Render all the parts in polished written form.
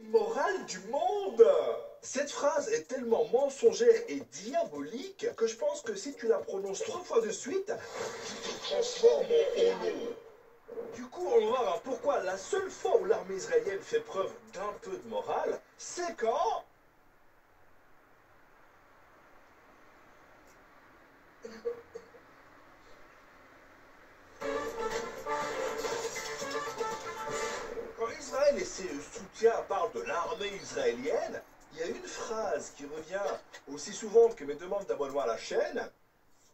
morale du monde. Cette phrase est tellement mensongère et diabolique que je pense que si tu la prononces 3 fois de suite, tu te transformes en holo. Du coup, on va voir pourquoi la seule fois où l'armée israélienne fait preuve d'un peu de morale, c'est quand... Quand Israël et ses soutiens parlent de l'armée israélienne, il y a une phrase qui revient aussi souvent que mes demandes d'abonnement à la chaîne,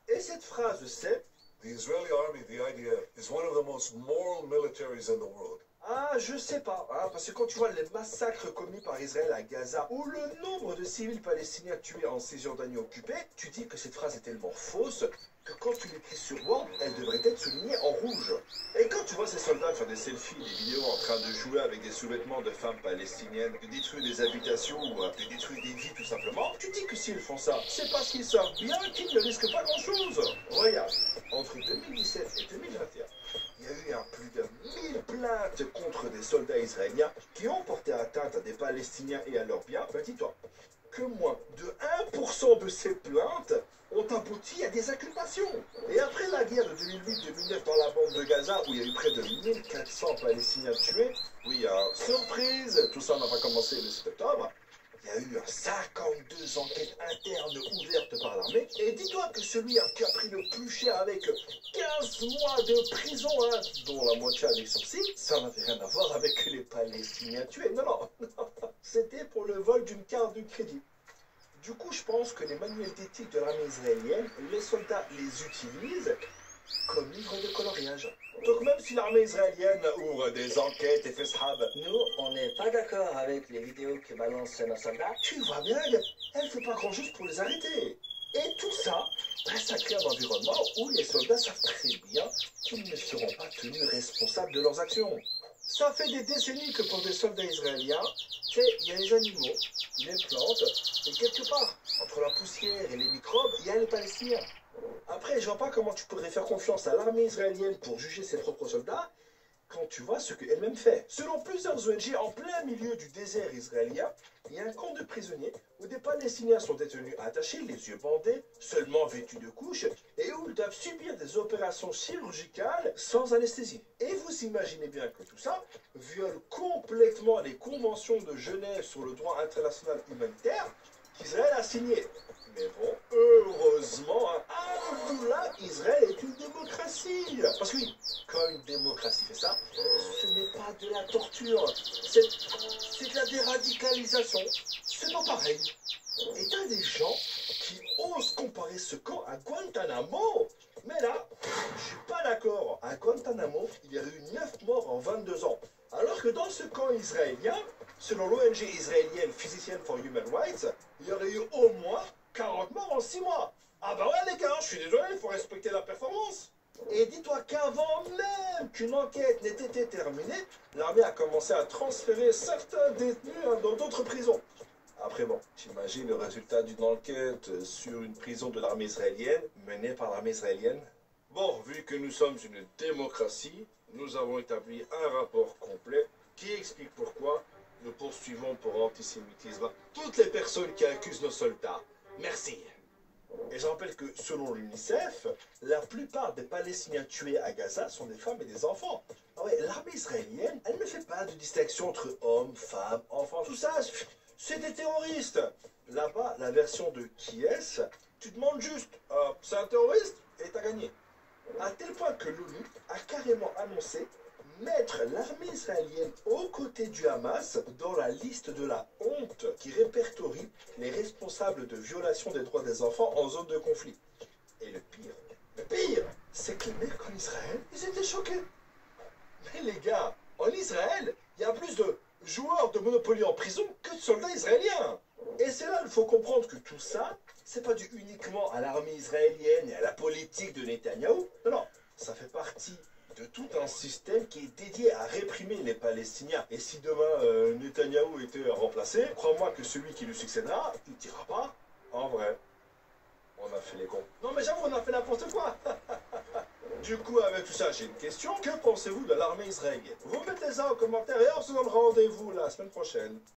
et cette phrase c'est... The Israeli army, the IDF, is one of the most moral militaries in the world. Ah, je sais pas, hein, parce que quand tu vois les massacres commis par Israël à Gaza, ou le nombre de civils palestiniens tués en Cisjordanie occupée, tu dis que cette phrase est tellement fausse que quand tu l'écris sur Word, elle devrait être soulignée en rouge. Et quand tu vois ces soldats faire des selfies, des vidéos en train de jouer avec des sous-vêtements de femmes palestiniennes, de détruire des habitations ou de détruire des vies tout simplement, tu dis que s'ils font ça, c'est parce qu'ils savent bien qu'ils ne risquent pas grand-chose. Regarde, entre 2017 et 2021, il y a eu plus de 1000 plaintes contre des soldats israéliens qui ont porté atteinte à des Palestiniens et à leurs biens. Ben dis-toi que moins de 1% de ces plaintes ont abouti à des inculpations. Et après la guerre de 2008-2009 dans la bande de Gaza, où il y a eu près de 1400 Palestiniens tués, oui, surprise, tout ça n'a pas commencé le 7 octobre, il y a eu 52 enquêtes internes ouvertes par l'armée. Et dis-toi que celui qui a pris le plus cher avec 15 mois de prison, hein, dont la moitié avec sursis, ça n'avait rien à voir avec les Palestiniens tués. Non, non, non. C'était pour le vol d'une carte de crédit. Du coup, je pense que les manuels d'éthique de l'armée israélienne, les soldats les utilisent comme livre de coloriage. Donc même si l'armée israélienne ouvre des enquêtes et fait sahab, Nous, on n'est pas d'accord avec les vidéos que balancent nos soldats. tu vois bien, elle fait pas grand-chose pour les arrêter. Et tout ça, ben, ça crée un environnement où les soldats savent très bien qu'ils ne seront pas tenus responsables de leurs actions. Ça fait des décennies que pour des soldats israéliens, tu sais, il y a les animaux, les plantes, et quelque part, entre la poussière et les microbes, il y a les Palestiniens. Après, je vois pas comment tu pourrais faire confiance à l'armée israélienne pour juger ses propres soldats quand tu vois ce qu'elle-même fait. Selon plusieurs ONG, en plein milieu du désert israélien, il y a un camp de prisonniers où des Palestiniens sont détenus attachés, les yeux bandés, seulement vêtus de couches, et où ils doivent subir des opérations chirurgicales sans anesthésie. Et vous imaginez bien que tout ça viole complètement les conventions de Genève sur le droit international humanitaire qu'Israël a signé. Mais bon, heureusement, Alhamdoulilah, Israël est une démocratie. Parce que oui, quand une démocratie fait ça, ce n'est pas de la torture, c'est de la déradicalisation. C'est pas pareil. Et t'as des gens qui osent comparer ce camp à Guantanamo. Mais là, je suis pas d'accord. À Guantanamo, il y a eu 9 morts en 22 ans. Alors que dans ce camp israélien, selon l'ONG israélienne Physicians for Human Rights, il y aurait eu au moins 40 morts en 6 mois. Ah bah ouais les gars, je suis désolé, il faut respecter la performance. Et dis-toi qu'avant même qu'une enquête n'ait été terminée, l'armée a commencé à transférer certains détenus dans d'autres prisons. Après bon, t'imagines le résultat d'une enquête sur une prison de l'armée israélienne, menée par l'armée israélienne? Bon, vu que nous sommes une démocratie, nous avons établi un rapport complet qui explique pourquoi nous poursuivons pour antisémitisme toutes les personnes qui accusent nos soldats. Merci. Et je rappelle que selon l'UNICEF, la plupart des Palestiniens tués à Gaza sont des femmes et des enfants. Ah ouais, l'armée israélienne, elle ne fait pas de distinction entre hommes, femmes, enfants, tout ça, c'est des terroristes. Là-bas, la version de qui est-ce, tu demandes juste, c'est un terroriste et t'as gagné. À tel point que l'ONU a carrément annoncé mettre l'armée israélienne aux côtés du Hamas dans la liste de la honte qui répertorie les responsables de violation des droits des enfants en zone de conflit. Et le pire, c'est que les mecs en Israël, ils étaient choqués. Mais les gars, en Israël, il y a plus de joueurs de Monopoly en prison que de soldats israéliens. Et c'est là qu'il faut comprendre que tout ça, c'est pas dû uniquement à l'armée israélienne et à la politique de Netanyahou. Non, non, ça fait partie de tout un système qui est dédié à réprimer les Palestiniens. Et si demain Netanyahou était remplacé, crois-moi que celui qui lui succédera, il ne dira pas, en vrai, on a fait les cons. Non mais j'avoue, on a fait n'importe quoi. Du coup, avec tout ça, j'ai une question. Que pensez-vous de l'armée israélienne? Vous mettez ça en commentaire et on se donne rendez-vous la semaine prochaine.